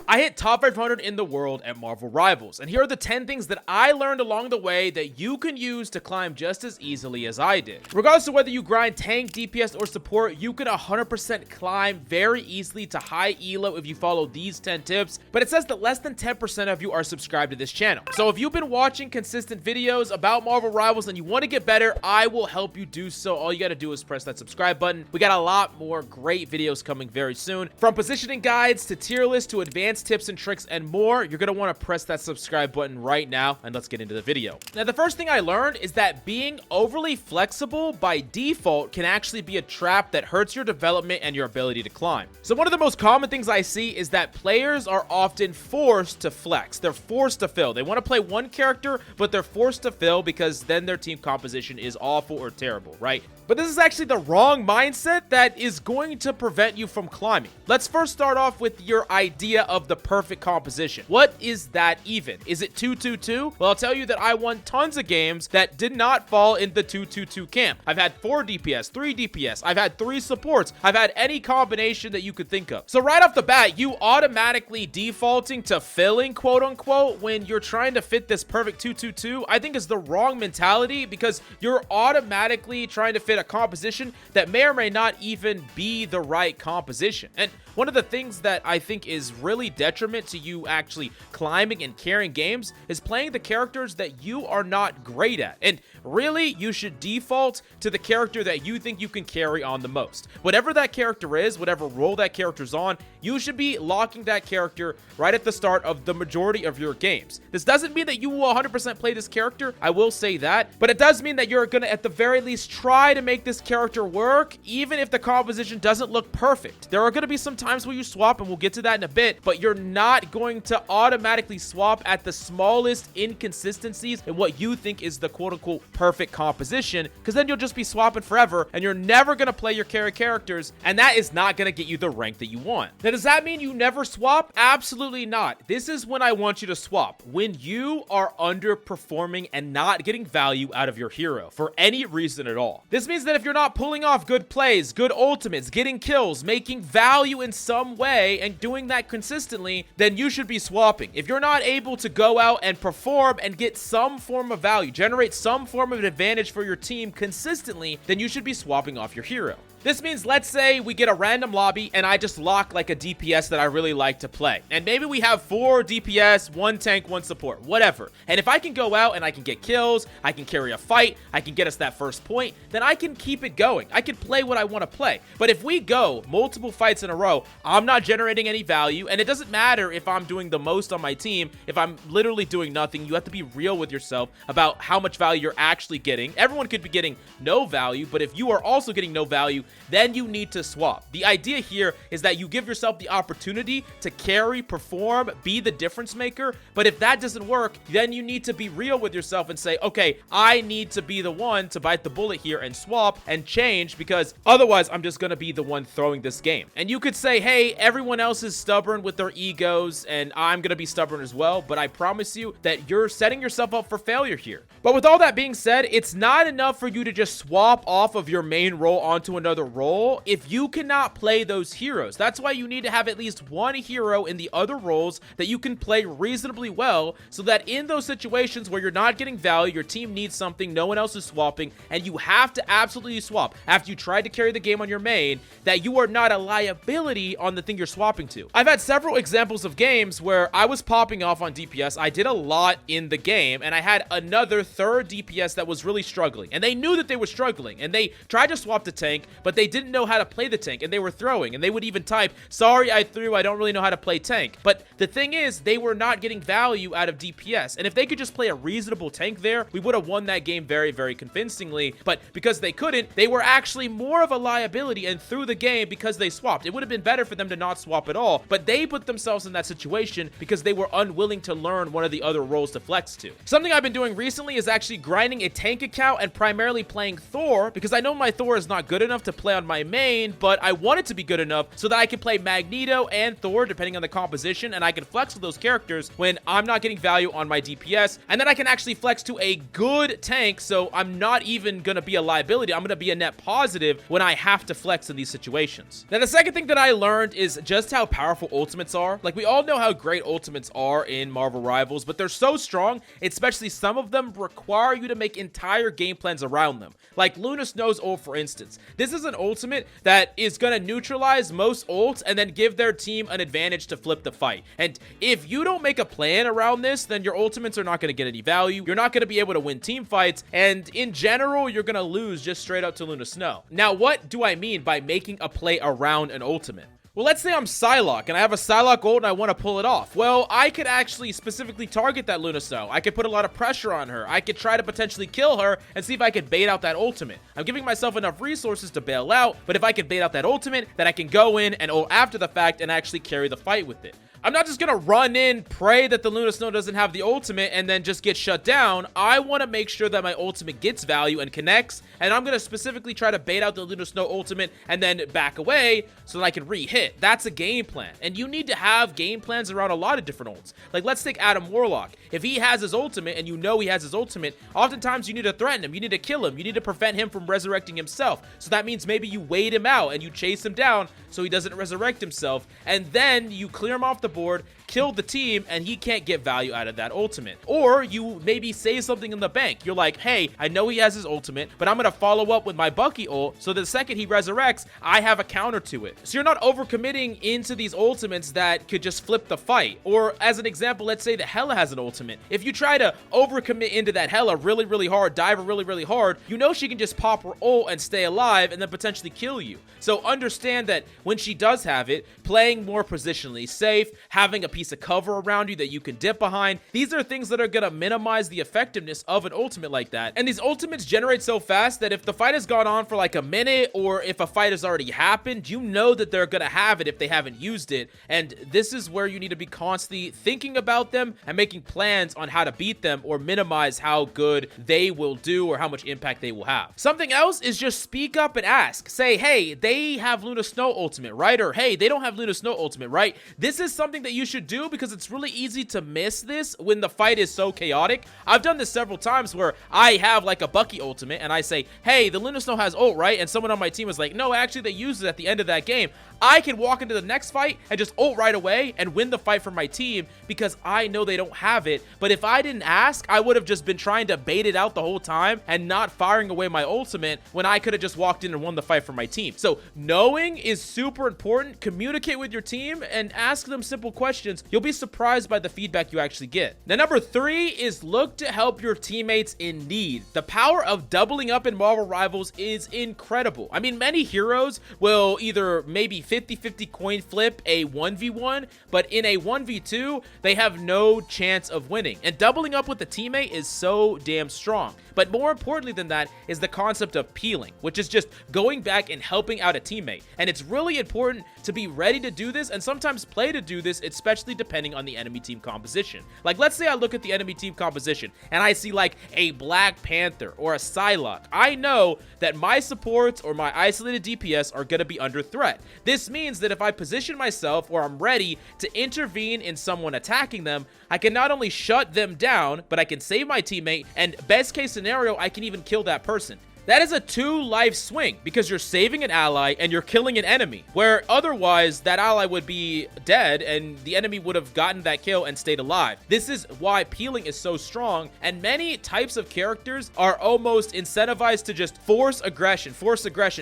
I hit top 500 in the world at Marvel Rivals, and here are the 10 things that I learned along the way that you can use to climb just as easily as I did. Regardless of whether you grind tank, DPS, or support, you can 100% climb very easily to high elo if you follow these 10 tips, but it says that less than 10% of you are subscribed to this channel. So if you've been watching consistent videos about Marvel Rivals and you want to get better, I will help you do so. All you got to do is press that subscribe button. We got a lot more great videos coming very soon. From positioning guides to tier lists to advanced tips and tricks and more, you're going to want to press that subscribe button right now, and let's get into the video. Now, the first thing I learned is that being overly flexible by default can actually be a trap that hurts your development and your ability to climb. So one of the most common things I see is that players are often forced to flex. They're forced to fill. They want to play one character, but they're forced to fill because then their team composition is awful or terrible, right? But this is actually the wrong mindset that is going to prevent you from climbing. Let's first start off with your idea of the perfect composition. What is that even? Is it 2-2-2? Well, I'll tell you that I won tons of games that did not fall in the 2-2-2 camp. I've had 4 DPS, 3 DPS, I've had 3 supports, I've had any combination that you could think of. So right off the bat, you automatically defaulting to filling, quote unquote, when you're trying to fit this perfect 2-2-2, I think is the wrong mentality, because you're automatically trying to fit a composition that may or may not even be the right composition. And one of the things that I think is really detriment to you actually climbing and carrying games is playing the characters that you are not great at. And really, you should default to the character that you think you can carry on the most. Whatever that character is, whatever role that character's on, you should be locking that character right at the start of the majority of your games. This doesn't mean that you will 100% play this character, I will say that, but it does mean that you're gonna at the very least try to make this character work, even if the composition doesn't look perfect. There are gonna be some times where you swap, and we'll get to that in a bit, but you're not going to automatically swap at the smallest inconsistencies in what you think is the quote-unquote perfect composition, because then you'll just be swapping forever, and you're never gonna play your carry characters, and that is not gonna get you the rank that you want. Now, does that mean you never swap? Absolutely not. This is when I want you to swap. When you are underperforming and not getting value out of your hero for any reason at all. This means that if you're not pulling off good plays, good ultimates, getting kills, making value in some way, and doing that consistently, then you should be swapping. If you're not able to go out and perform and get some form of value, generate some form of an advantage for your team consistently, then you should be swapping off your hero. This means, let's say we get a random lobby and I just lock like a DPS that I really like to play. And maybe we have 4 DPS, 1 tank, 1 support, whatever. And if I can go out and I can get kills, I can carry a fight, I can get us that first point, then I can keep it going. I can play what I want to play. But if we go multiple fights in a row, I'm not generating any value, and it doesn't matter if I'm doing the most on my team. If I'm literally doing nothing, you have to be real with yourself about how much value you're actually getting. Everyone could be getting no value, but if you are also getting no value, then you need to swap. The idea here is that you give yourself the opportunity to carry, perform, be the difference maker. But if that doesn't work, then you need to be real with yourself and say, okay, I need to be the one to bite the bullet here and swap and change, because otherwise I'm just going to be the one throwing this game. And you could say, hey, everyone else is stubborn with their egos and I'm going to be stubborn as well. But I promise you that you're setting yourself up for failure here. But with all that being said, it's not enough for you to just swap off of your main role onto another role if you cannot play those heroes. That's why you need to have at least one hero in the other roles that you can play reasonably well, so that in those situations where you're not getting value, your team needs something, no one else is swapping, and you have to absolutely swap after you tried to carry the game on your main, that you are not a liability on the thing you're swapping to. I've had several examples of games where I was popping off on DPS, I did a lot in the game, and I had another third DPS that was really struggling, and they knew that they were struggling, and they tried to swap the tank, but they didn't know how to play the tank, and they were throwing, and they would even type, sorry I threw, I don't really know how to play tank. But the thing is, they were not getting value out of DPS, and if they could just play a reasonable tank there, we would have won that game very, very convincingly. But because they couldn't, they were actually more of a liability and threw the game because they swapped. It would have been better for them to not swap at all, but they put themselves in that situation because they were unwilling to learn one of the other roles to flex to. Something I've been doing recently is actually grinding a tank account and primarily playing Thor, because I know my Thor is not good enough to play on my main, but I want it to be good enough so that I can play Magneto and Thor, depending on the composition, and I can flex with those characters when I'm not getting value on my DPS, and then I can actually flex to a good tank, so I'm not even gonna be a liability. I'm gonna be a net positive when I have to flex in these situations. Now, the second thing that I learned is just how powerful ultimates are. Like, we all know how great ultimates are in Marvel Rivals, but they're so strong, especially some of them require you to make entire game plans around them. Like Luna Snow's ult, for instance. This is an ultimate that is gonna neutralize most ults and then give their team an advantage to flip the fight. And if you don't make a plan around this, then your ultimates are not gonna get any value. You're not gonna be able to win team fights, and in general, you're gonna lose just straight up to Luna Snow. Now, what do I mean by making a play around an ultimate? Well, let's say I'm Psylocke, and I have a Psylocke ult and I want to pull it off. Well, I could actually specifically target that Luna Snow. I could put a lot of pressure on her. I could try to potentially kill her and see if I could bait out that ultimate. I'm giving myself enough resources to bail out, but if I could bait out that ultimate, then I can go in and ult after the fact and actually carry the fight with it. I'm not just gonna run in, pray that the Luna Snow doesn't have the ultimate, and then just get shut down. I want to make sure that my ultimate gets value and connects, and I'm gonna specifically try to bait out the Luna Snow ultimate and then back away so that I can re-hit. That's a game plan, and you need to have game plans around a lot of different ults. Like, let's take Adam Warlock. If he has his ultimate, and you know he has his ultimate, oftentimes you need to threaten him, you need to kill him, you need to prevent him from resurrecting himself. So that means maybe you wait him out and you chase him down so he doesn't resurrect himself, and then you clear him off the board, kill the team, and he can't get value out of that ultimate. Or you maybe save something in the bank. You're like, hey, I know he has his ultimate, but I'm gonna follow up with my Bucky ult, so the second he resurrects, I have a counter to it. So you're not overcommitting into these ultimates that could just flip the fight. Or as an example, let's say that Hela has an ultimate. If you try to overcommit into that Hela really, really hard, dive her really, really hard, you know she can just pop her ult and stay alive and then potentially kill you. So understand that when she does have it, playing more positionally safe, having a piece of cover around you that you can dip behind, these are things that are going to minimize the effectiveness of an ultimate like that. And these ultimates generate so fast that if the fight has gone on for like a minute, or if a fight has already happened, you know that they're going to have it if they haven't used it. And this is where you need to be constantly thinking about them and making plans on how to beat them or minimize how good they will do or how much impact they will have. Something else is just speak up and ask. Say, hey, they have Luna Snow ultimate, right? Or hey, they don't have Luna Snow ultimate, right? This is something that you should do because it's really easy to miss this when the fight is so chaotic. I've done this several times where I have like a Bucky ultimate and I say, hey, the Luna Snow has ult, right? And someone on my team is like, no, actually they used it at the end of that game. I can walk into the next fight and just ult right away and win the fight for my team because I know they don't have it. But if I didn't ask, I would have just been trying to bait it out the whole time and not firing away my ultimate when I could have just walked in and won the fight for my team. So knowing is super important. Communicate with your team and ask them simple questions. You'll be surprised by the feedback you actually get. Now, number 3 is look to help your teammates in need. The power of doubling up in Marvel Rivals is incredible. I mean, many heroes will either maybe 50-50 coin flip a 1v1, but in a 1v2, they have no chance of winning. And doubling up with a teammate is so damn strong. But more importantly than that is the concept of peeling, which is just going back and helping out a teammate. And it's really important to be ready to do this and sometimes play to do this, especially depending on the enemy team composition. Like, let's say I look at the enemy team composition and I see like a Black Panther or a Psylocke. I know that my supports or my isolated DPS are going to be under threat. This means that if I position myself or I'm ready to intervene in someone attacking them, I can not only shut them down, but I can save my teammate, and best case scenario, I can even kill that person. That is a 2-life swing because you're saving an ally and you're killing an enemy, where otherwise that ally would be dead and the enemy would have gotten that kill and stayed alive. This is why peeling is so strong, and many types of characters are almost incentivized to just force aggression,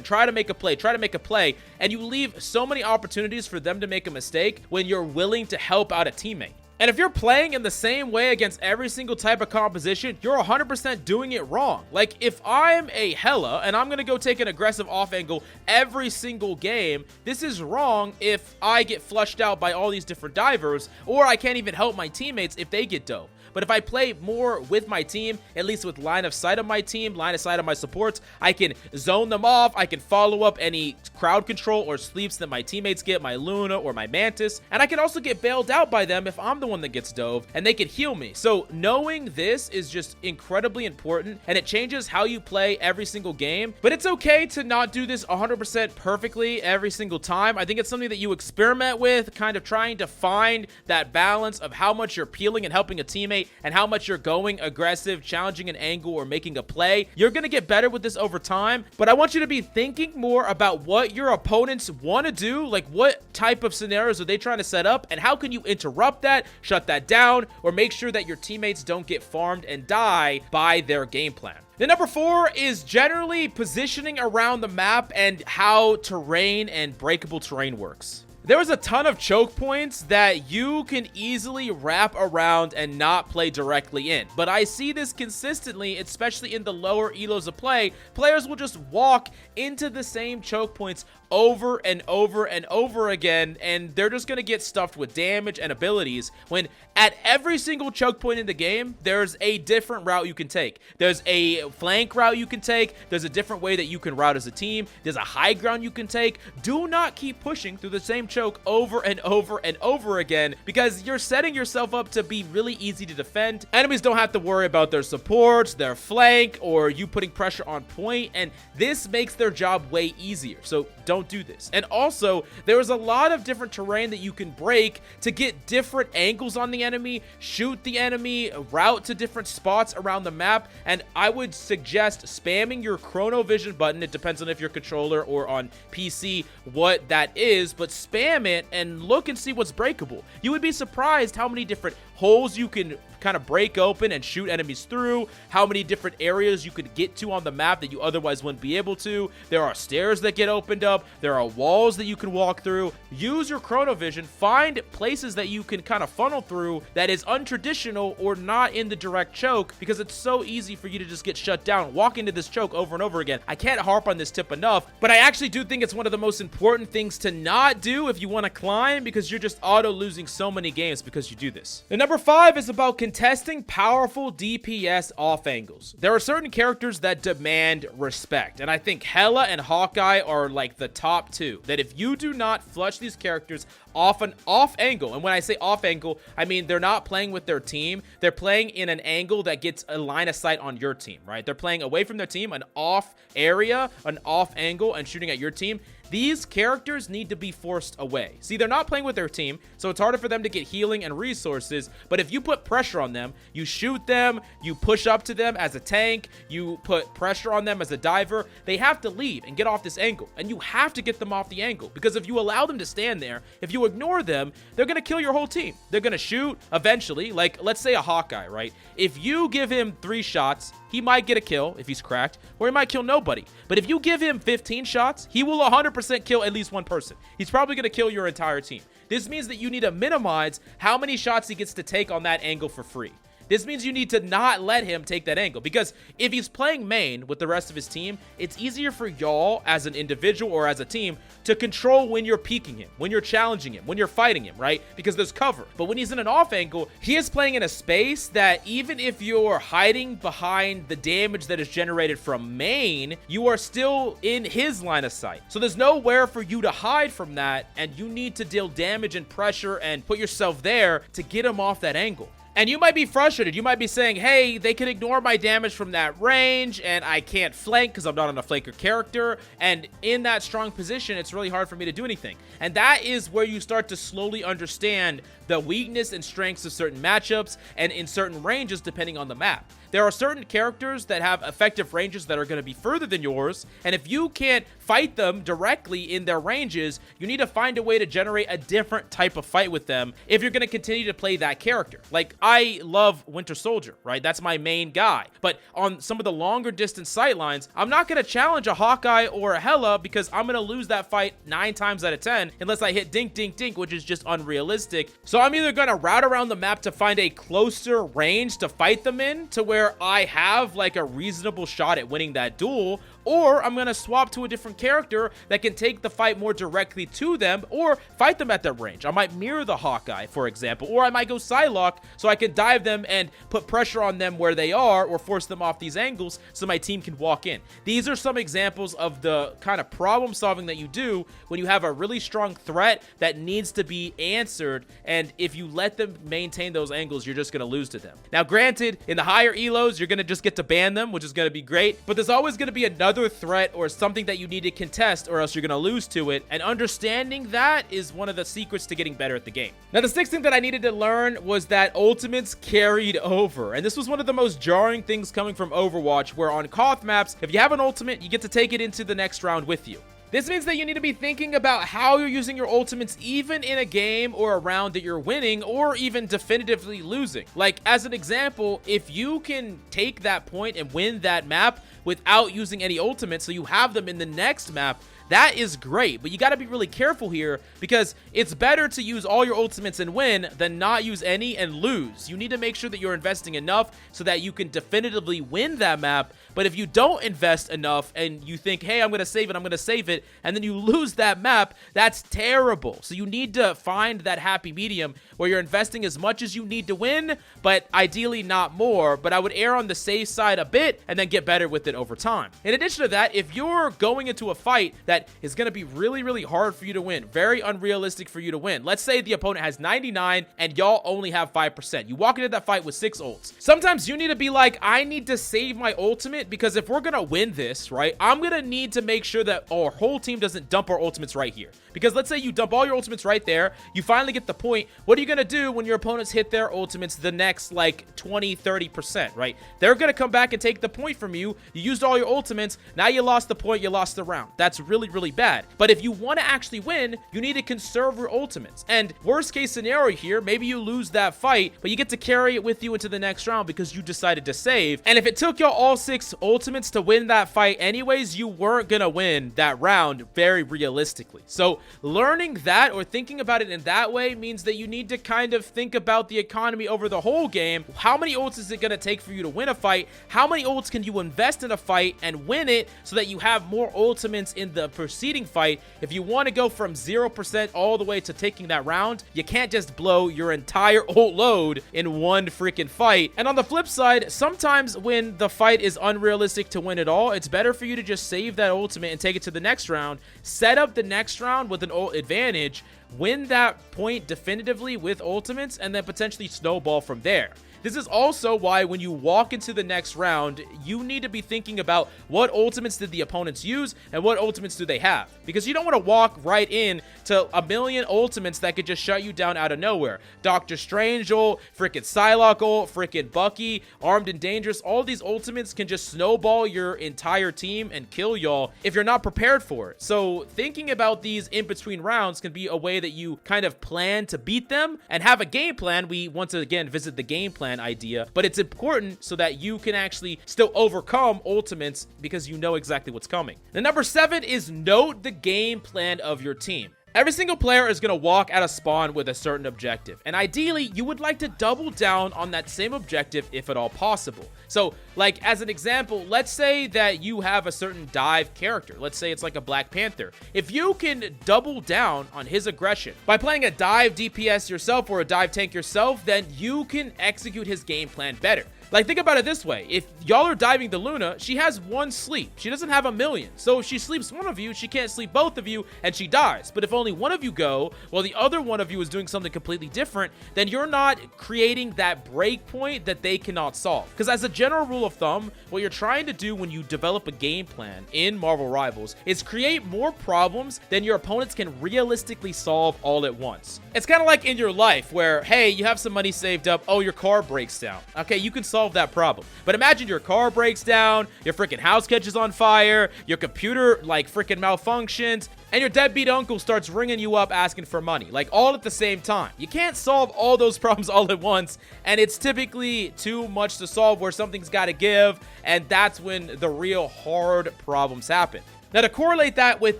try to make a play, and you leave so many opportunities for them to make a mistake when you're willing to help out a teammate. And if you're playing in the same way against every single type of composition, you're 100% doing it wrong. Like, if I'm a Hela and I'm going to go take an aggressive off angle every single game, this is wrong if I get flushed out by all these different divers, or I can't even help my teammates if they get dove. But if I play more with my team, at least with line of sight of my team, line of sight of my supports, I can zone them off, I can follow up any crowd control or sleeps that my teammates get, my Luna or my Mantis, and I can also get bailed out by them if I'm the the one that gets dove, and they can heal me. So knowing this is just incredibly important, and it changes how you play every single game. But it's okay to not do this 100% perfectly every single time. I think it's something that you experiment with, kind of trying to find that balance of how much you're peeling and helping a teammate and how much you're going aggressive, challenging an angle, or making a play. You're going to get better with this over time, but I want you to be thinking more about what your opponents want to do, like what type of scenarios are they trying to set up, and how can you interrupt that, shut that down, or make sure that your teammates don't get farmed and die by their game plan. The number 4 is generally positioning around the map and how terrain and breakable terrain works. There was a ton of choke points that you can easily wrap around and not play directly in. But I see this consistently, especially in the lower elos of play. Players will just walk into the same choke points over and over and over again, and they're just going to get stuffed with damage and abilities, when at every single choke point in the game, there's a different route you can take. There's a flank route you can take. There's a different way that you can route as a team. There's a high ground you can take. Do not keep pushing through the same choke over and over and over again, because you're setting yourself up to be really easy to defend. Enemies don't have to worry about their supports, their flank, or you putting pressure on point, and this makes their job way easier. So don't do this. And also, there is a lot of different terrain that you can break to get different angles on the enemy, shoot the enemy, route to different spots around the map, and I would suggest spamming your Chronovision button. It depends on if you're controller or on PC what that is, but spam it and look and see what's breakable. You would be surprised how many different holes you can kind of break open and shoot enemies through, how many different areas you could get to on the map that you otherwise wouldn't be able to. There are stairs that get opened up, there are walls that you can walk through. Use your Chronovision, find places that you can kind of funnel through that is untraditional or not in the direct choke, because it's so easy for you to just get shut down. Walk into this choke over and over again. I can't harp on this tip enough, but I actually do think it's one of the most important things to not do if you want to climb, because you're just auto losing so many games because you do this. The number 5 is about contesting powerful DPS off angles. There are certain characters that demand respect, and I think Hela and Hawkeye are like the top 2, that if you do not flush these characters off an off angle, and when I say off angle, I mean they're not playing with their team, they're playing in an angle that gets a line of sight on your team, right? They're playing away from their team, an off area, an off angle, and shooting at your team. These characters need to be forced away. See, they're not playing with their team, so it's harder for them to get healing and resources, but if you put pressure on them, you shoot them, you push up to them as a tank, you put pressure on them as a diver, they have to leave and get off this angle, and you have to get them off the angle, because if you allow them to stand there, if you ignore them, they're going to kill your whole team. They're going to shoot eventually, like let's say a Hawkeye, right? If you give him 3 shots, he might get a kill if he's cracked, or he might kill nobody. But if you give him 15 shots, he will 100% kill at least one person. He's probably going to kill your entire team. This means that you need to minimize how many shots he gets to take on that angle for free. This means you need to not let him take that angle, because if he's playing main with the rest of his team, it's easier for y'all as an individual or as a team to control when you're peeking him, when you're challenging him, when you're fighting him, right? Because there's cover. But when he's in an off angle, he is playing in a space that even if you're hiding behind the damage that is generated from main, you are still in his line of sight. So there's nowhere for you to hide from that, and you need to deal damage and pressure and put yourself there to get him off that angle. And you might be frustrated. You might be saying, hey, they can ignore my damage from that range, and I can't flank because I'm not on a flanker character. And in that strong position, it's really hard for me to do anything. And that is where you start to slowly understand the weakness and strengths of certain matchups and in certain ranges depending on the map. There are certain characters that have effective ranges that are going to be further than yours, and if you can't fight them directly in their ranges, you need to find a way to generate a different type of fight with them if you're going to continue to play that character. Like, I love Winter Soldier, right? That's my main guy. But on some of the longer distance sight lines, I'm not going to challenge a Hawkeye or a Hela because I'm going to lose that fight 9 times out of 10 unless I hit dink, dink, dink, which is just unrealistic. So I'm either going to route around the map to find a closer range to fight them in to where I have like a reasonable shot at winning that duel, or I'm going to swap to a different character that can take the fight more directly to them or fight them at their range. I might mirror the Hawkeye, for example, or I might go Psylocke so I can dive them and put pressure on them where they are or force them off these angles so my team can walk in. These are some examples of the kind of problem solving that you do when you have a really strong threat that needs to be answered, and if you let them maintain those angles, you're just going to lose to them. Now, granted, in the higher elos, you're going to just get to ban them, which is going to be great, but there's always going to be another threat or something that you need to contest or else you're going to lose to it, and understanding that is one of the secrets to getting better at the game. Now, the sixth thing that I needed to learn was that ultimates carried over, and this was one of the most jarring things coming from Overwatch, where on Koth maps, if you have an ultimate, you get to take it into the next round with you. This means that you need to be thinking about how you're using your ultimates even in a game or a round that you're winning or even definitively losing. Like, as an example, if you can take that point and win that map without using any ultimates so you have them in the next map, that is great, but you got to be really careful here because it's better to use all your ultimates and win than not use any and lose. You need to make sure that you're investing enough so that you can definitively win that map, but if you don't invest enough and you think, hey, I'm going to save it, and then you lose that map, that's terrible. So you need to find that happy medium where you're investing as much as you need to win, but ideally not more, but I would err on the safe side a bit and then get better with it over time. In addition to that, if you're going into a fight that is going to be really, really hard for you to win, very unrealistic for you to win. Let's say the opponent has 99 and y'all only have 5%. You walk into that fight with 6 ults. Sometimes you need to be like, I need to save my ultimate because if we're going to win this, right, I'm going to need to make sure that our whole team doesn't dump our ultimates right here. Because let's say you dump all your ultimates right there, you finally get the point. What are you going to do when your opponents hit their ultimates the next like 20, 30%, right? They're going to come back and take the point from you. You used all your ultimates. Now you lost the point. You lost the round. That's really, really bad. But if you want to actually win, you need to conserve your ultimates. And worst case scenario here, maybe you lose that fight, but you get to carry it with you into the next round because you decided to save. And if it took y'all all 6 ultimates to win that fight anyways, you weren't going to win that round very realistically. So learning that or thinking about it in that way means that you need to kind of think about the economy over the whole game. How many ults is it going to take for you to win a fight? How many ults can you invest in a fight and win it so that you have more ultimates in the preceding fight? If you want to go from 0% all the way to taking that round, you can't just blow your entire ult load in one freaking fight. And on the flip side, sometimes when the fight is unrealistic to win at all, it's better for you to just save that ultimate and take it to the next round, set up the next round with an ult advantage, win that point definitively with ultimates, and then potentially snowball from there. This is also why when you walk into the next round, you need to be thinking about what ultimates did the opponents use and what ultimates do they have. Because you don't want to walk right in to a million ultimates that could just shut you down out of nowhere. Doctor Strange ult, freaking Psylocke ult, freaking Bucky, Armed and Dangerous, all these ultimates can just snowball your entire team and kill y'all if you're not prepared for it. So thinking about these in between rounds can be a way that you kind of plan to beat them and have a game plan. We once again visit the game plan idea, but it's important so that you can actually still overcome ultimates because you know exactly what's coming. The number 7 is note the game plan of your team. Every single player is going to walk out of spawn with a certain objective, and ideally you would like to double down on that same objective if at all possible. So like as an example, let's say that you have a certain dive character. Let's say it's like a Black Panther. If you can double down on his aggression by playing a dive DPS yourself or a dive tank yourself, then you can execute his game plan better. Like, think about it this way. If y'all are diving the Luna, she has 1 sleep. She doesn't have a million. So if she sleeps one of you, she can't sleep both of you, and she dies. But if only one of you go, while the other one of you is doing something completely different, then you're not creating that break point that they cannot solve. Because as a general rule of thumb, what you're trying to do when you develop a game plan in Marvel Rivals is create more problems than your opponents can realistically solve all at once. It's kind of like in your life where, hey, you have some money saved up. Oh, your car breaks down. Okay, you can solve that problem. But imagine your car breaks down, your freaking house catches on fire, your computer like freaking malfunctions, and your deadbeat uncle starts ringing you up asking for money, like all at the same time. You can't solve all those problems all at once, and it's typically too much to solve where something's got to give, and that's when the real hard problems happen. Now, to correlate that with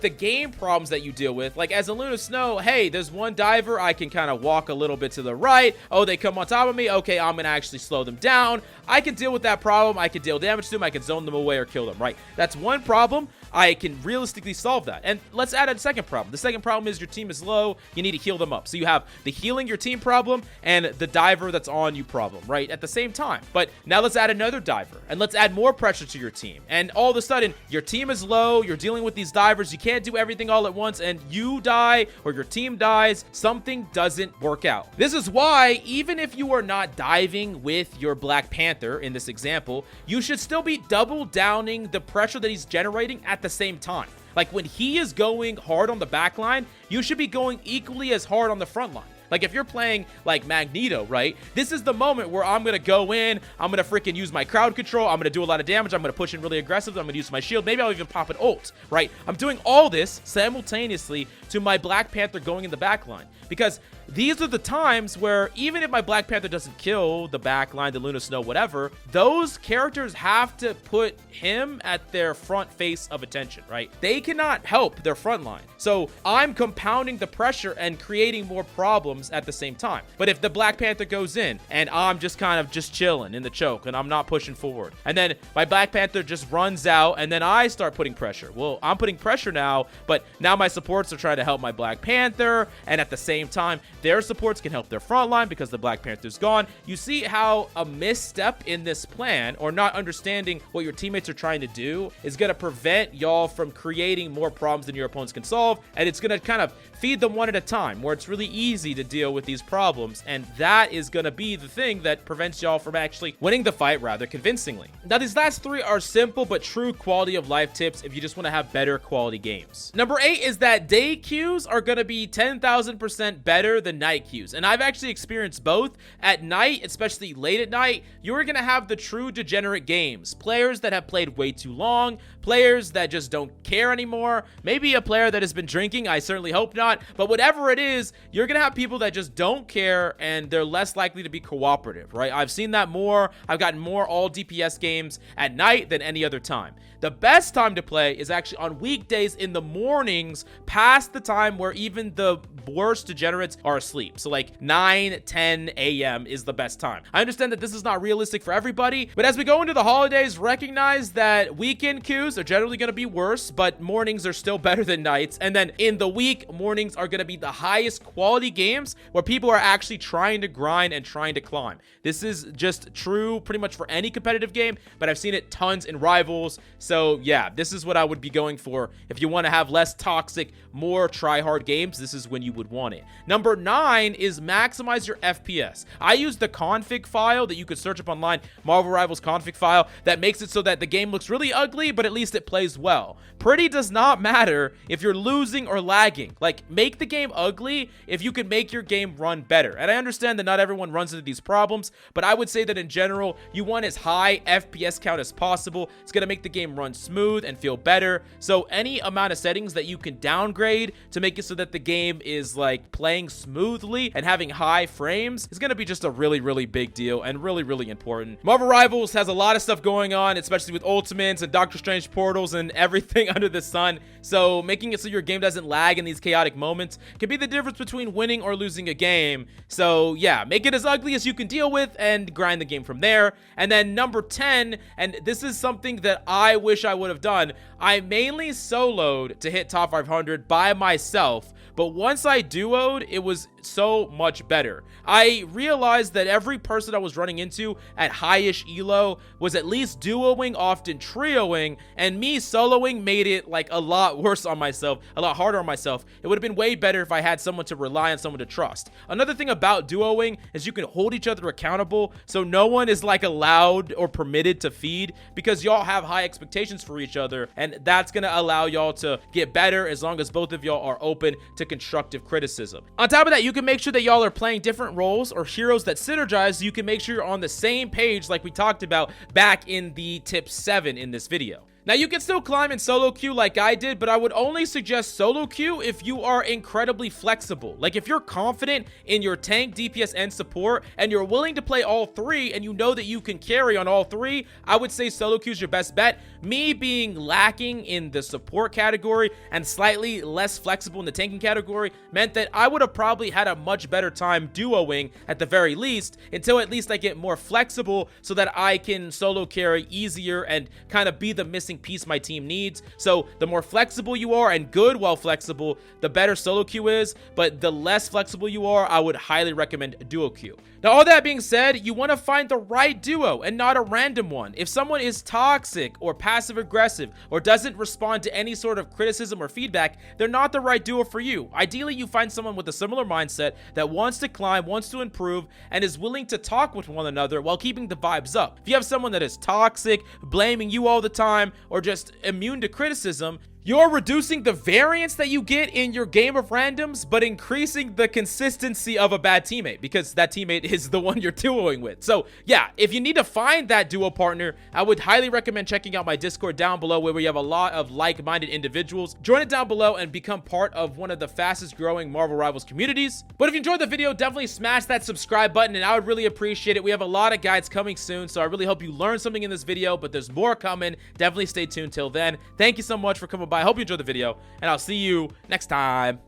the game problems that you deal with, like as a Luna Snow, hey, there's one diver, I can kind of walk a little bit to the right. Oh, they come on top of me. Okay, I'm going to actually slow them down. I can deal with that problem. I can deal damage to them. I can zone them away or kill them, right? That's one problem. I can realistically solve that. And let's add a second problem. The second problem is your team is low. You need to heal them up. So you have the healing your team problem and the diver that's on you problem, right? At the same time. But now let's add another diver and let's add more pressure to your team. And all of a sudden, your team is low. You're dealing with these divers. You can't do everything all at once and you die or your team dies. Something doesn't work out. This is why, even if you are not diving with your Black Panther in this example, you should still be double downing the pressure that he's generating at the same time. Like when he is going hard on the back line, you should be going equally as hard on the front line. Like if you're playing like Magneto, right? This is the moment where I'm going to go in, I'm going to freaking use my crowd control, I'm going to do a lot of damage, I'm going to push in really aggressive, I'm going to use my shield, maybe I'll even pop an ult, right? I'm doing all this simultaneously to my Black Panther going in the back line. Because these are the times where even if my Black Panther doesn't kill the back line, the Luna Snow, whatever, those characters have to put him at their front face of attention, right? They cannot help their front line. So I'm compounding the pressure and creating more problems at the same time. But if the Black Panther goes in and I'm just kind of just chilling in the choke and I'm not pushing forward, and then my Black Panther just runs out and then I start putting pressure. Well, I'm putting pressure now, but now my supports are trying to help my Black Panther, and at the same time, their supports can help their front line because the Black Panther's gone. You see how a misstep in this plan or not understanding what your teammates are trying to do is going to prevent y'all from creating more problems than your opponents can solve, and it's going to kind of feed them one at a time where it's really easy to deal with these problems, and that is going to be the thing that prevents y'all from actually winning the fight rather convincingly. Now, these last three are simple but true quality of life tips if you just want to have better quality games. Number 8 is that day queues are going to be 10,000% better than night queues, and I've actually experienced both. At night, especially late at night, you're going to have the true degenerate games. Players that have played way too long, players that just don't care anymore, maybe a player that has been drinking, I certainly hope not, but whatever it is, you're going to have people that just don't care and they're less likely to be cooperative, right? I've seen that more. I've gotten more all DPS games at night than any other time. The best time to play is actually on weekdays in the mornings, past the time where even the worst degenerates are asleep. So like 9, 10 a.m. is the best time. I understand that this is not realistic for everybody, but as we go into the holidays, recognize that weekend queues are generally going to be worse, but mornings are still better than nights. And then in the week, mornings are going to be the highest quality games where people are actually trying to grind and trying to climb. This is just true pretty much for any competitive game, but I've seen it tons in Rivals. So yeah, this is what I would be going for. If you want to have less toxic, more try-hard games, this is when you would want it. Number 9 is maximize your FPS. I use the config file that you could search up online, Marvel Rivals config file, that makes it so that the game looks really ugly, but at least it plays well. Pretty does not matter if you're losing or lagging. Like, make the game ugly if you can make your game run better. And I understand that not everyone runs into these problems, but I would say that in general, you want as high FPS count as possible. It's going to make the game run smooth and feel better. So any amount of settings that you can downgrade to make it so that the game is like playing smoothly and having high frames is going to be just a really, really big deal and really, really important. Marvel Rivals has a lot of stuff going on, especially with ultimates and Doctor Strange portals and everything under the sun. So making it so your game doesn't lag in these chaotic moments can be the difference between winning or losing a game. So yeah, make it as ugly as you can deal with and grind the game from there. And then number 10, and this is something that I wish I would have done, I mainly soloed to hit top 500 by myself, but once I duoed, it was so much better. I realized that every person I was running into at high-ish elo was at least duoing, often trioing, and me soloing made it like a lot worse on myself, a lot harder on myself. It would have been way better if I had someone to rely on, someone to trust. Another thing about duoing is you can hold each other accountable, so no one is like allowed or permitted to feed because y'all have high expectations for each other, and that's gonna allow y'all to get better as long as both of y'all are open to constructive criticism. On top of that, you can make sure that y'all are playing different roles or heroes that synergize, so you can make sure you're on the same page like we talked about back in the tip 7 in this video. Now, you can still climb in solo queue like I did, but I would only suggest solo queue if you are incredibly flexible. Like, if you're confident in your tank, DPS, and support, and you're willing to play all three, and you know that you can carry on all three, I would say solo queue is your best bet. Me being lacking in the support category and slightly less flexible in the tanking category meant that I would have probably had a much better time duoing at the very least, until at least I get more flexible so that I can solo carry easier and kind of be the missing piece my team needs. So the more flexible you are, and good while flexible, the better solo queue is, but the less flexible you are, I would highly recommend duo queue. Now, all that being said, you want to find the right duo and not a random one. If someone is toxic or passive aggressive or doesn't respond to any sort of criticism or feedback, they're not the right duo for you. Ideally, you find someone with a similar mindset that wants to climb, wants to improve, and is willing to talk with one another while keeping the vibes up. If you have someone that is toxic, blaming you all the time, or just immune to criticism, you're reducing the variance that you get in your game of randoms, but increasing the consistency of a bad teammate, because that teammate is the one you're duoing with. So yeah, if you need to find that duo partner, I would highly recommend checking out my Discord down below, where we have a lot of like-minded individuals. Join it down below and become part of one of the fastest growing Marvel Rivals communities. But if you enjoyed the video, definitely smash that subscribe button, and I would really appreciate it. We have a lot of guides coming soon, so I really hope you learned something in this video, but there's more coming. Definitely stay tuned till then. Thank you so much for coming by. I hope you enjoyed the video, and I'll see you next time.